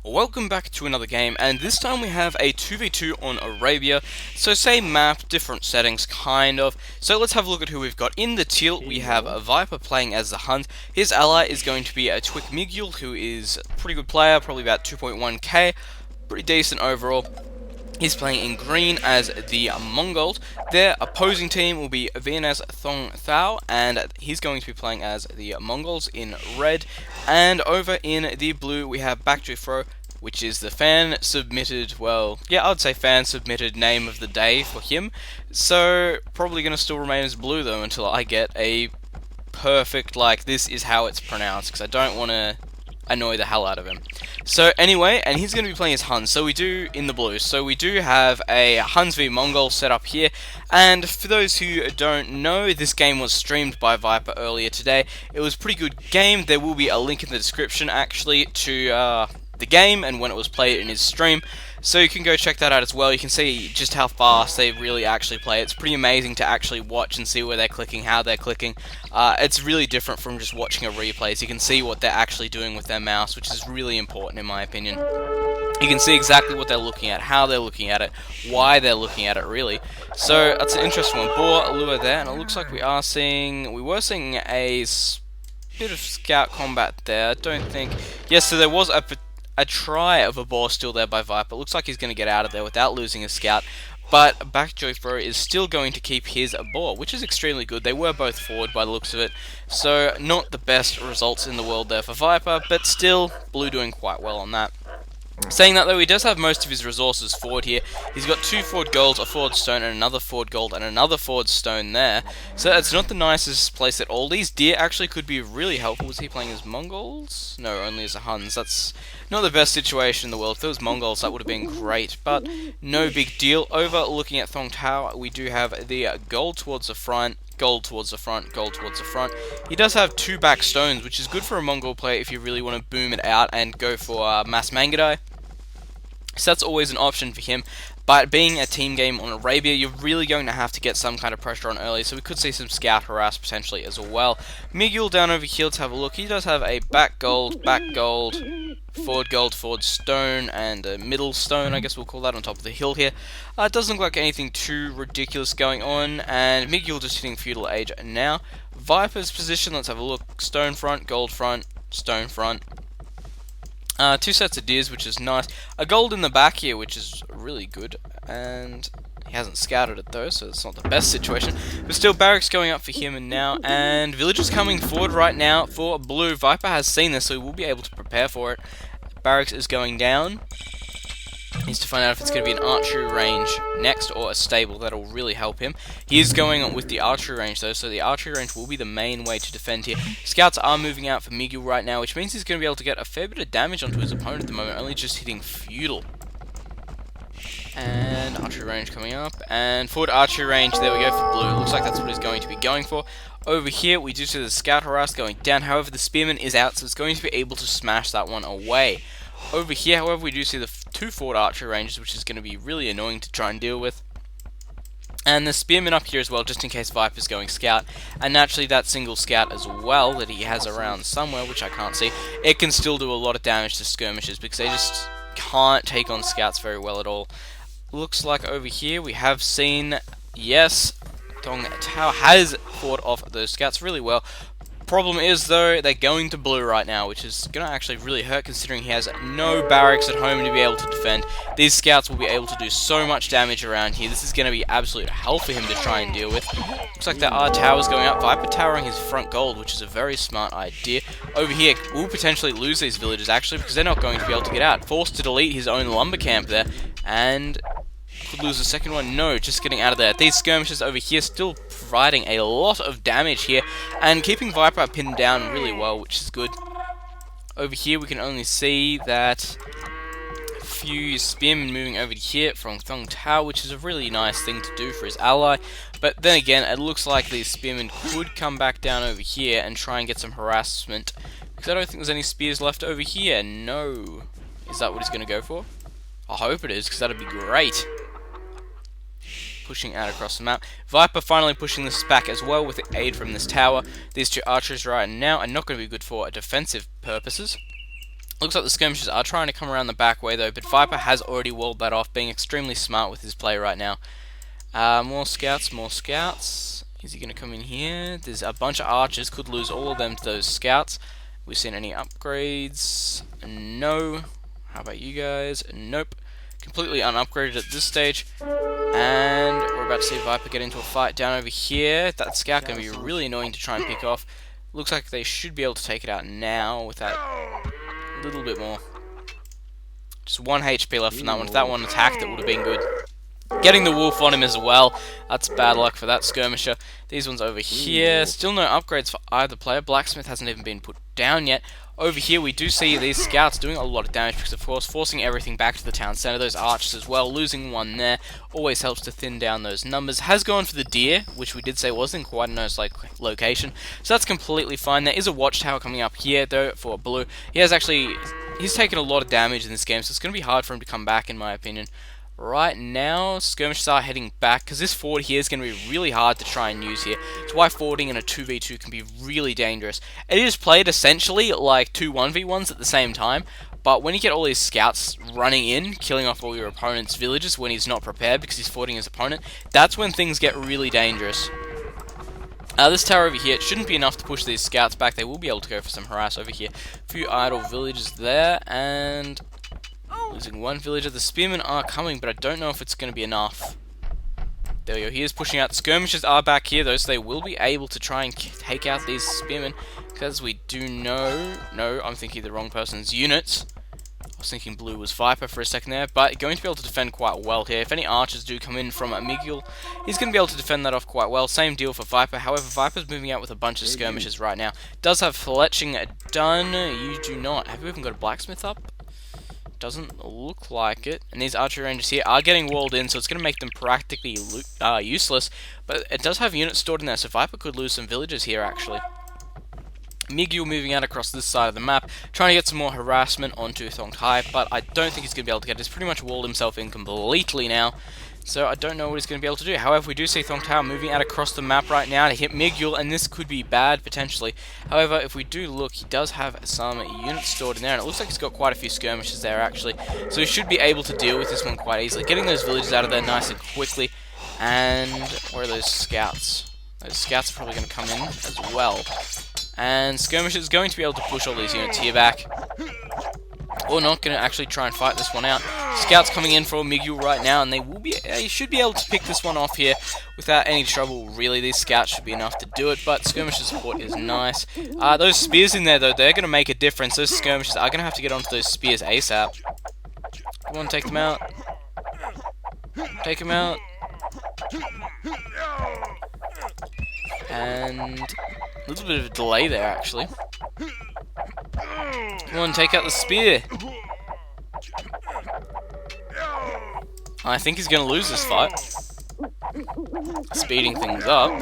Welcome back to another game, and this time we have a 2v2 on Arabia. So same map, different settings, kind of. So let's have a look at who we've got. In the tilt, we have a Viper playing as the Hunt. His ally is going to be a Turkman, who is a pretty good player, probably about 2.1k, pretty decent overall. He's playing in green as the Mongols. Their opposing team will be Vietnam's Thong Thao, and he's going to be playing as the Mongols in red. And over in the blue, we have Bakjufro, which is the fan-submitted, well, yeah, I'd say fan-submitted name of the day for him. So, probably going to still remain as blue, though, until I get a perfect, like, this is how it's pronounced, because I don't want to annoy the hell out of him. So anyway, and he's going to be playing as Huns, so we do, in the blue, so we do have a Huns v Mongol set up here, and for those who don't know, this game was streamed by Viper earlier today. It was a pretty good game. There will be a link in the description, actually, to the game and when it was played in his stream, so you can go check that out as well. You can see just how fast they really actually play. It's pretty amazing to actually watch and see where they're clicking, how they're clicking. It's really different from just watching a replay, so you can see what they're actually doing with their mouse, which is really important in my opinion. You can see exactly what they're looking at, how they're looking at it, why they're looking at it, really. So that's an interesting one. Boar lure there, and it looks like we were seeing a bit of scout combat there. I don't think, yes, so there was a try of a boar still there by Viper. Looks like he's going to get out of there without losing a scout, but Bakjufro is still going to keep his boar, which is extremely good. They were both forward by the looks of it, so not the best results in the world there for Viper, but still, blue doing quite well on that. Saying that though, he does have most of his resources forward here. He's got 2 forward golds, a forward stone, and another forward gold, and another forward stone there. So it's not the nicest place at all. These deer actually could be really helpful. Was he playing as Mongols? No, only as a Huns. That's not the best situation in the world. If it was Mongols, that would have been great, but no big deal. Over looking at Thong Tao, we do have the gold towards the front, gold towards the front, gold towards the front. He does have 2 back stones, which is good for a Mongol player if you really want to boom it out and go for Mass Mangadai. So that's always an option for him, but being a team game on Arabia, you're really going to have to get some kind of pressure on early, so we could see some scout harass potentially as well. Miguel down over here, let's have a look. He does have a back gold, forward stone, and a middle stone, I guess we'll call that, on top of the hill here. It doesn't look like anything too ridiculous going on, and Miguel just hitting feudal age now. Viper's position, let's have a look. Stone front, gold front, stone front. 2 sets of deers, which is nice. A gold in the back here, which is really good. And he hasn't scouted it though, so it's not the best situation. But still, barracks going up for him and now. And villagers coming forward right now for blue. Viper has seen this, so he will be able to prepare for it. Barracks is going down. Needs to find out if it's going to be an archery range next or a stable. That'll really help him. He is going with the archery range though, so the archery range will be the main way to defend here. Scouts are moving out for Miguel right now, which means he's going to be able to get a fair bit of damage onto his opponent at the moment, only just hitting feudal. And archery range coming up, and forward archery range, there we go for blue. Looks like that's what he's going to be going for. Over here, we do see the scout harass going down, however the spearman is out, so it's going to be able to smash that one away. Over here, however, we do see the 2 forward archery ranges, which is going to be really annoying to try and deal with. And the spearman up here as well, just in case Viper's going scout. And naturally, that single scout as well that he has around somewhere, which I can't see, it can still do a lot of damage to skirmishes, because they just can't take on scouts very well at all. Looks like over here we have seen, yes, Thong Tao has fought off those scouts really well. Problem is though, they're going to blue right now, which is going to actually really hurt considering he has no barracks at home to be able to defend. These scouts will be able to do so much damage around here. This is going to be absolute hell for him to try and deal with. Looks like there are towers going up. Viper towering his front gold, which is a very smart idea. Over here, we'll potentially lose these villagers actually, because they're not going to be able to get out. Forced to delete his own lumber camp there, and could lose the second one. No, just getting out of there. These skirmishes over here still providing a lot of damage here and keeping Viper pinned down really well, which is good. Over here we can only see that a few spearmen moving over here from Thong Tao, which is a really nice thing to do for his ally. But then again, it looks like these spearmen could come back down over here and try and get some harassment, because I don't think there's any spears left over here. No. Is that what he's going to go for? I hope it is, because that'd be great. Pushing out across the map. Viper finally pushing this back as well with aid from this tower. These 2 archers right now are not going to be good for defensive purposes. Looks like the skirmishers are trying to come around the back way though, but Viper has already walled that off, being extremely smart with his play right now. More scouts, more scouts. Is he going to come in here? There's a bunch of archers, could lose all of them to those scouts. We've seen any upgrades? No. How about you guys? Nope. Completely unupgraded at this stage. And we're about to see Viper get into a fight down over here. That scout going to be really annoying to try and pick off. Looks like they should be able to take it out now with that little bit more. Just 1 HP left from that one. If that one attacked, it would have been good. Getting the wolf on him as well. That's bad luck for that skirmisher. These ones over here. Still no upgrades for either player. Blacksmith hasn't even been put down yet. Over here we do see these scouts doing a lot of damage because of course forcing everything back to the town centre. Those archers as well. Losing one there always helps to thin down those numbers. Has gone for the deer, which we did say was in quite a nice location. So that's completely fine. There is a watchtower coming up here though for Blue. He's taken a lot of damage in this game, so it's going to be hard for him to come back in my opinion. Right now, skirmishers are heading back, because this fort here is going to be really hard to try and use here. It's why forting in a 2v2 can be really dangerous. It is played essentially like two 1v1s at the same time, but when you get all these scouts running in, killing off all your opponent's villages when he's not prepared because he's forting his opponent, that's when things get really dangerous. This tower over here, it shouldn't be enough to push these scouts back. They will be able to go for some harass over here. A few idle villages there, and losing one villager. The spearmen are coming, but I don't know if it's going to be enough. There we go. He is pushing out. Skirmishers are back here, though, so they will be able to try and take out these spearmen. Because we do know... No, I'm thinking the wrong person's units. I was thinking Blue was Viper for a second there, but going to be able to defend quite well here. If any archers do come in from Miguel, he's going to be able to defend that off quite well. Same deal for Viper. However, Viper's moving out with a bunch of skirmishers right now. Does have fletching done. You do not. Have you even got a blacksmith up? Doesn't look like it. And these archer rangers here are getting walled in, so it's going to make them practically useless. But it does have units stored in there, so Viper could lose some villagers here, actually. Miguel moving out across this side of the map, trying to get some more harassment onto Thong Tai, but I don't think he's going to be able to get it. He's pretty much walled himself in completely now, so I don't know what he's going to be able to do. However, we do see Thong Tai moving out across the map right now to hit Miguel, and this could be bad, potentially. However, if we do look, he does have some units stored in there, and it looks like he's got quite a few skirmishes there, actually. So he should be able to deal with this one quite easily, getting those villages out of there nice and quickly. And where are those scouts? Those scouts are probably going to come in as well. And Skirmish is going to be able to push all these units here back. Or not, going to actually try and fight this one out. Scouts coming in for Miguel right now, and they should be able to pick this one off here without any trouble, really. These scouts should be enough to do it, but Skirmish's support is nice. Those spears in there, though, they're going to make a difference. Those Skirmishers are going to have to get onto those spears ASAP. Come on, take them out. Take them out. And a little bit of a delay there, actually. Come on, take out the spear. I think he's going to lose this fight. Speeding things up.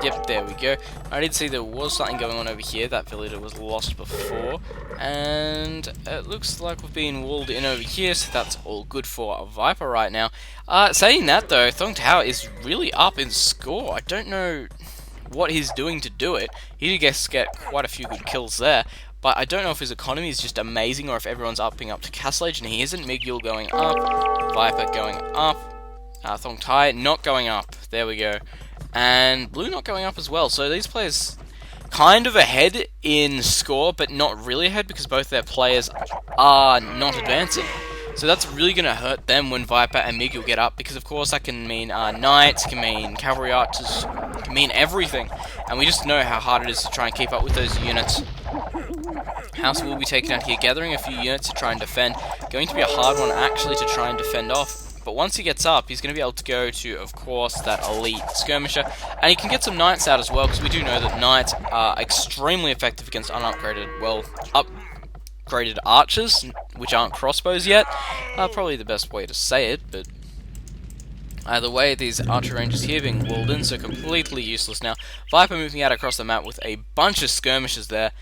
Yep, there we go. I did see there was something going on over here. That villager was lost before. And it looks like we've been walled in over here, so that's all good for a Viper right now. Saying that, though, Thong Tao is really up in score. I don't know what he's doing to do it. He did get quite a few good kills there. But I don't know if his economy is just amazing or if everyone's upping up to Castle Age, and he isn't. Miguel going up. Viper going up. Thong Tai not going up. There we go. And Blue not going up as well. So these players kind of ahead in score, but not really ahead because both their players are not advancing. So that's really going to hurt them when Viper and Miguel get up, because of course that can mean knights, can mean cavalry archers, can mean everything. And we just know how hard it is to try and keep up with those units. House will be taken out here, gathering a few units to try and defend. Going to be a hard one actually to try and defend off. But once he gets up, he's going to be able to go to, of course, that elite skirmisher. And he can get some knights out as well, because we do know that knights are extremely effective against unupgraded, well, upgraded archers, which aren't crossbows yet. Probably the best way to say it, but either way, these archer rangers here being walled in, so completely useless now. Viper moving out across the map with a bunch of skirmishers there.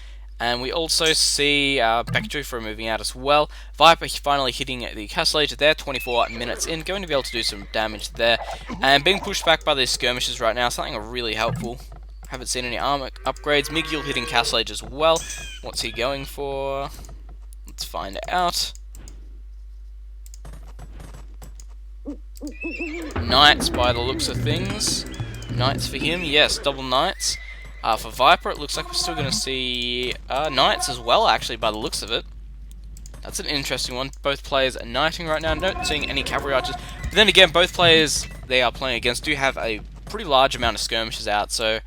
And we also see Backdrift moving out as well. Viper finally hitting the Castle Age there, 24 minutes in, going to be able to do some damage there. And being pushed back by these skirmishes right now, something really helpful. Haven't seen any armor upgrades. Miguel hitting Castle Age as well. What's he going for? Let's find out. Knights by the looks of things. Knights for him, yes, double knights. For Viper, it looks like we're still going to see knights as well, actually, by the looks of it. That's an interesting one. Both players are knighting right now. Not seeing any cavalry archers. But then again, both players they are playing against do have a pretty large amount of skirmishes out. So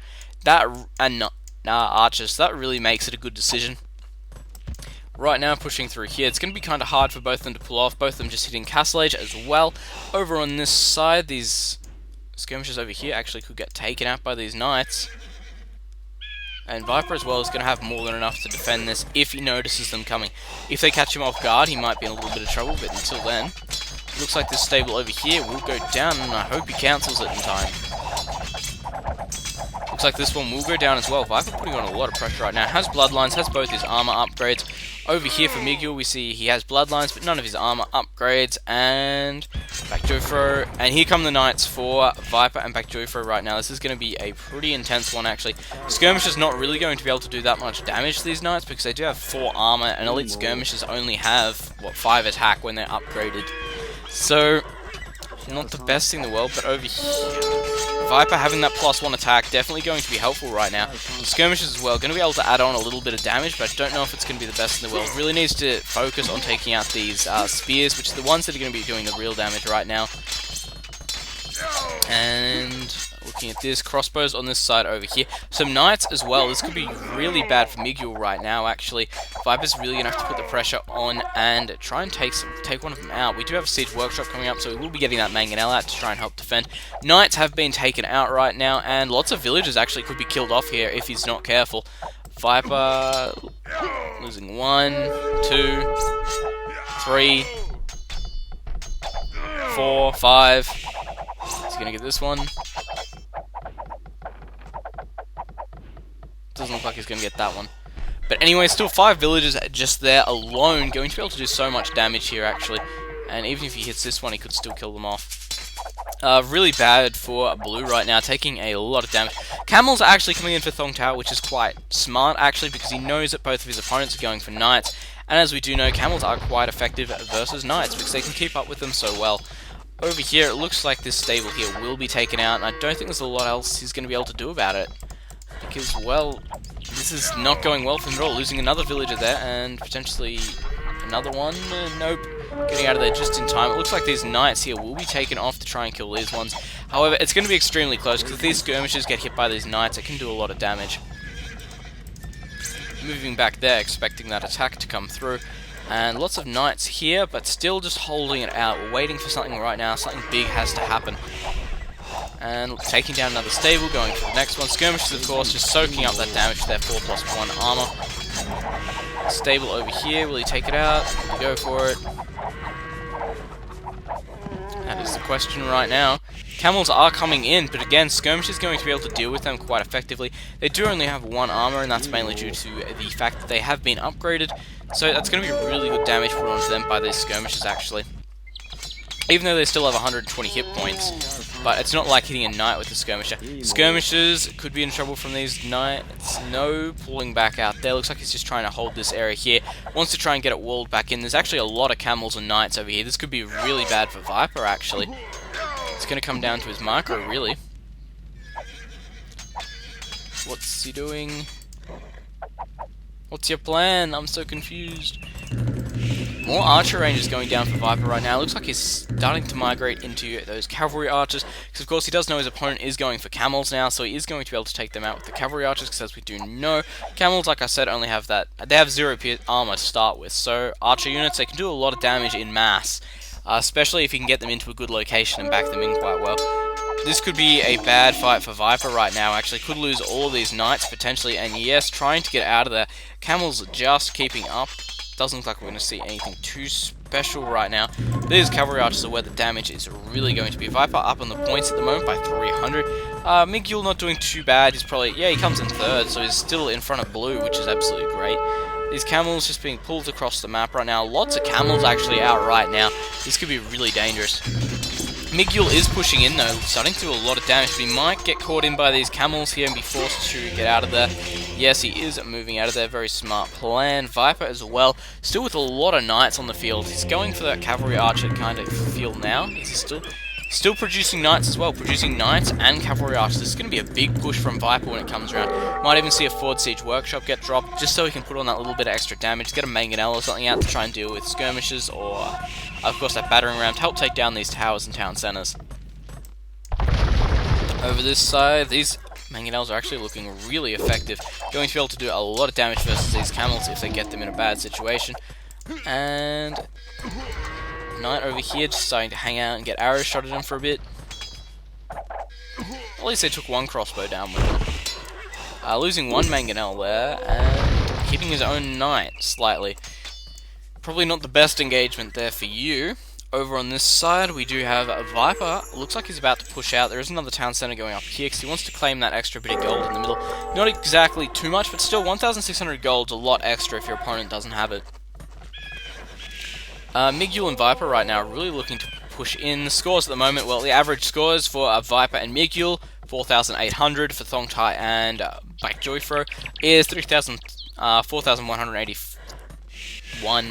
that and archers, that really makes it a good decision. Right now, pushing through here. It's going to be kind of hard for both of them to pull off. Both of them just hitting Castle Age as well. Over on this side, these skirmishes over here actually could get taken out by these knights. And Viper as well is going to have more than enough to defend this if he notices them coming. If they catch him off guard, he might be in a little bit of trouble, but until then, looks like this stable over here will go down, and I hope he cancels it in time. Looks like this one will go down as well. Viper putting on a lot of pressure right now. Has bloodlines, has both his armor upgrades. Over here for Miguel, we see he has bloodlines, but none of his armor upgrades. And back Jofro. And here come the knights for Viper and back Jofro right now. This is going to be a pretty intense one, actually. Skirmish is not really going to be able to do that much damage to these knights because they do have 4 armor, and elite skirmishers only have, 5 attack when they're upgraded. So, not the best thing in the world, but over here, Viper having that +1 attack definitely going to be helpful right now. Skirmishes as well, going to be able to add on a little bit of damage, but I don't know if it's going to be the best in the world. Really needs to focus on taking out these spears, which are the ones that are going to be doing the real damage right now. And looking at this, crossbows on this side over here. Some knights as well. This could be really bad for Miguel right now, actually. Viper's really going to have to put the pressure on and try and take one of them out. We do have a siege workshop coming up, so we will be getting that mangonel out to try and help defend. Knights have been taken out right now, and lots of villagers actually could be killed off here if he's not careful. Viper losing 1, 2, 3, 4, 5. He's going to get this one. Doesn't look like he's going to get that one. But anyway, still 5 villagers just there alone. Going to be able to do so much damage here, actually. And even if he hits this one, he could still kill them off. Really bad for blue right now, taking a lot of damage. Camels are actually coming in for Thong Tower, which is quite smart, actually, because he knows that both of his opponents are going for knights. And as we do know, camels are quite effective versus knights, because they can keep up with them so well. Over here, it looks like this stable here will be taken out, and I don't think there's a lot else he's going to be able to do about it. Because, well, this is not going well for him at all. Losing another villager there, and potentially another one. Nope. Getting out of there just in time. It looks like these knights here will be taken off to try and kill these ones. However, it's going to be extremely close, because if these skirmishers get hit by these knights, it can do a lot of damage. Moving back there, expecting that attack to come through. And lots of knights here, but still just holding it out. We're waiting for something right now. Something big has to happen. And taking down another stable, going for the next one. Skirmishes, of course, just soaking up that damage to their 4+1 armor. Stable over here, will he take it out? Will he go for it? That is the question right now. Camels are coming in, but again, Skirmish is going to be able to deal with them quite effectively. They do only have 1 armor, and that's mainly due to the fact that they have been upgraded. So that's going to be really good damage put onto them by these Skirmishes, actually. Even though they still have 120 hit points. But it's not like hitting a knight with a skirmisher. Skirmishers could be in trouble from these knights. No pulling back out there. Looks like he's just trying to hold this area here. Wants to try and get it walled back in. There's actually a lot of camels and knights over here. This could be really bad for Viper, actually. It's going to come down to his micro, really. What's he doing? What's your plan? I'm so confused. More archer ranges going down for Viper right now. Looks like he's starting to migrate into those cavalry archers. Because, of course, he does know his opponent is going for camels now. So he is going to be able to take them out with the cavalry archers. Because, as we do know, camels, like I said, only have that. They have 0 armor to start with. So, archer units, they can do a lot of damage in mass. Especially if you can get them into a good location and back them in quite well. This could be a bad fight for Viper right now, actually. Could lose all of these knights, potentially. And yes, trying to get out of there. Camels are just keeping up. Doesn't look like we're going to see anything too special right now. These cavalry archers are where the damage is really going to be. Viper up on the points at the moment by 300. Miguel not doing too bad. He's probably, yeah, he comes in 3rd, so he's still in front of blue, which is absolutely great. These camels just being pulled across the map right now. Lots of camels actually out right now. This could be really dangerous. Miguel is pushing in though, starting to do a lot of damage. He might get caught in by these camels here and be forced to get out of there. Yes, he is moving out of there. Very smart plan. Viper as well, still with a lot of knights on the field. He's going for that cavalry archer kind of field now. He's still producing knights as well, producing knights and cavalry archers. This is going to be a big push from Viper when it comes around. Might even see a Ford Siege Workshop get dropped, just so he can put on that little bit of extra damage, get a mangonel or something out to try and deal with skirmishes, or of course that battering ram to help take down these towers and town centers. Over this side, these mangonels are actually looking really effective, going to be able to do a lot of damage versus these camels if they get them in a bad situation. And knight over here just starting to hang out and get arrows shot at him for a bit. At least they took one crossbow down with him. Losing one mangonel there and hitting his own knight slightly. Probably not the best engagement there for you. Over on this side we do have a Viper. Looks like he's about to push out. There is another town centre going up here because he wants to claim that extra bit of gold in the middle. Not exactly too much, but still 1,600 gold's a lot extra if your opponent doesn't have it. Miguel and Viper right now are really looking to push in. The scores at the moment, well, the average scores for Viper and Miguel, 4,800 for Thong Tai and Black Joyfro, is 4,181,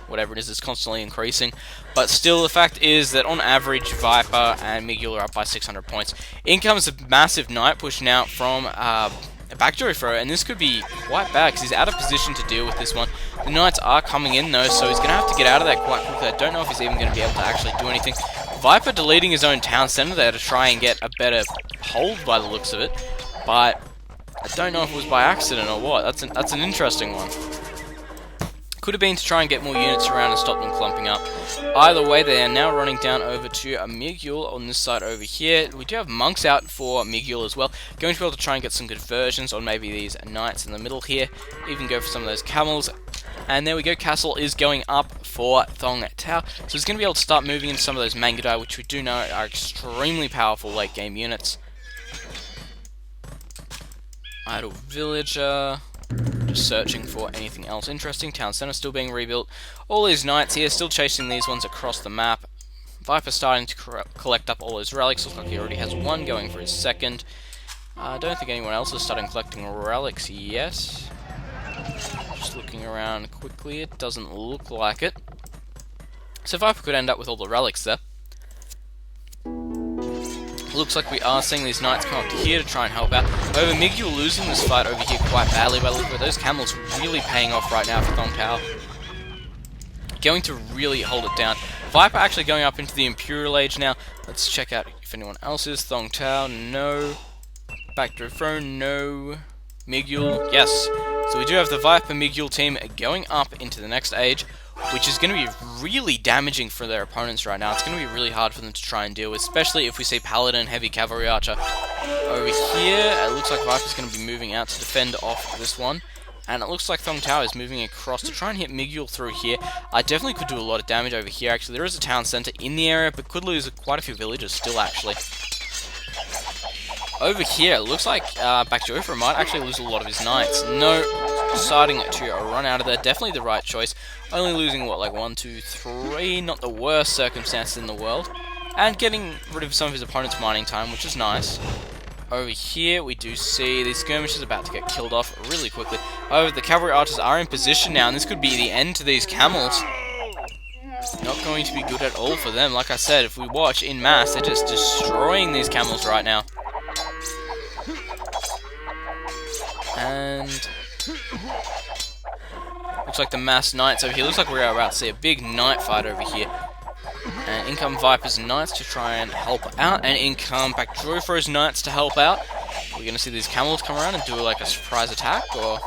whatever it is, it's constantly increasing. But still, the fact is that on average, Viper and Miguel are up by 600 points. In comes a massive knight pushing out from Back Joyfro, and this could be quite bad because he's out of position to deal with this one. The knights are coming in though, so he's going to have to get out of there quite quickly. I don't know if he's even going to be able to actually do anything. Viper deleting his own town centre there to try and get a better hold by the looks of it, but I don't know if it was by accident or what. That's an interesting one. Could have been to try and get more units around and stop them clumping up. Either way, they are now running down over to Miguel on this side over here. We do have monks out for Miguel as well. Going to be able to try and get some conversions on maybe these knights in the middle here. Even go for some of those camels. And there we go, castle is going up for Thong Tao. So he's going to be able to start moving into some of those Mangadai, which we do know are extremely powerful late game units. Idle villager. Just searching for anything else interesting. Town centre still being rebuilt. All these knights here still chasing these ones across the map. Viper starting to collect up all his relics. Looks like he already has one going for his second. I don't think anyone else is starting collecting relics yet. Just looking around quickly, it doesn't look like it. So Viper could end up with all the relics there. Looks like we are seeing these knights come up to here to try and help out. However, Miguel losing this fight over here quite badly by the look of it. Those camels really paying off right now for Thong Tao. Going to really hold it down. Viper actually going up into the Imperial Age now. Let's check out if anyone else is. Thong Tao, no. Back to the throne, no. Miguel, yes. So we do have the Viper Miguel team going up into the next age, which is going to be really damaging for their opponents right now. It's going to be really hard for them to try and deal with, especially if we see Paladin, Heavy Cavalry Archer. Over here, it looks like Viper's going to be moving out to defend off this one. And it looks like Thong Tao is moving across to try and hit Miguel through here. I definitely could do a lot of damage over here, actually. There is a town centre in the area, but could lose quite a few villagers still, actually. Over here, it looks like Back Joyfro might actually lose a lot of his knights. No, deciding to run out of there. Definitely the right choice. Only losing, what, like 1, 2, 3? Not the worst circumstances in the world. And getting rid of some of his opponent's mining time, which is nice. Over here, we do see these skirmishes about to get killed off really quickly. However, the cavalry archers are in position now, and this could be the end to these camels. Not going to be good at all for them. Like I said, if we watch in mass, they're just destroying these camels right now. And looks like the mass knights over here. Looks like we're about to see a big knight fight over here. And in come Viper's knights to try and help out. And in come Back Joyfro's knights to help out. We're going to see these camels come around and do like a surprise attack. Or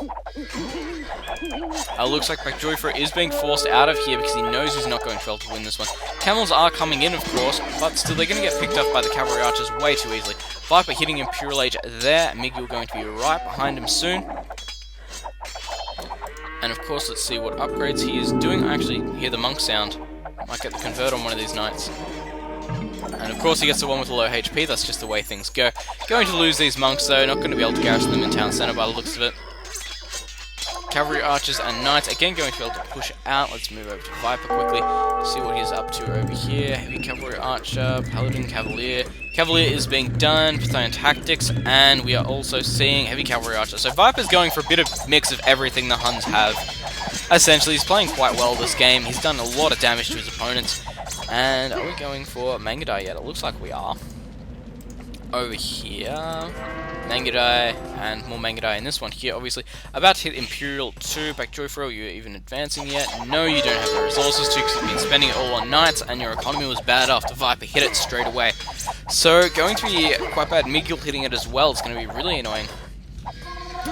looks like Back Joyfro is being forced out of here because he knows he's not going to be able to win this one. Camels are coming in, of course, but still they're going to get picked up by the cavalry archers way too easily. Viper hitting Imperial Age there. Miguel going to be right behind him soon. And of course, let's see what upgrades he is doing. I actually hear the monk sound. Might get the convert on one of these knights. And of course he gets the one with the low HP, that's just the way things go. Going to lose these monks though, not going to be able to garrison them in town centre by the looks of it. Cavalry archers and knights again going to be able to push out. Let's move over to Viper quickly, see what he's up to over here. Heavy cavalry archer, paladin, cavalier. Cavalier is being done, Pythian tactics, and we are also seeing heavy cavalry archer. So Viper's going for a bit of mix of everything the Huns have. Essentially, he's playing quite well this game. He's done a lot of damage to his opponents. And are we going for Mangudai yet? It looks like we are. Over here, Mangudai, and more Mangudai in this one here, obviously. About to hit Imperial 2, back Joyfro, are you even advancing yet? No, you don't have the resources to, because you've been spending it all on knights, and your economy was bad after Viper hit it straight away. So, going to be quite bad. Miguel hitting it as well, it's going to be really annoying.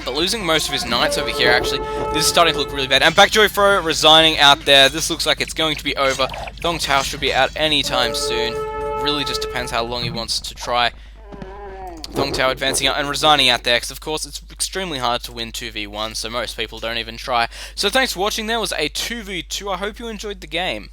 But losing most of his knights over here, actually, this is starting to look really bad. And back Joyfro resigning out there, this looks like it's going to be over. Thong Tao should be out anytime soon. Really just depends how long he wants to try. Thong Tao advancing out and resigning out there, because of course it's extremely hard to win 2v1, so most people don't even try. So thanks for watching. There was a 2v2. I hope you enjoyed the game.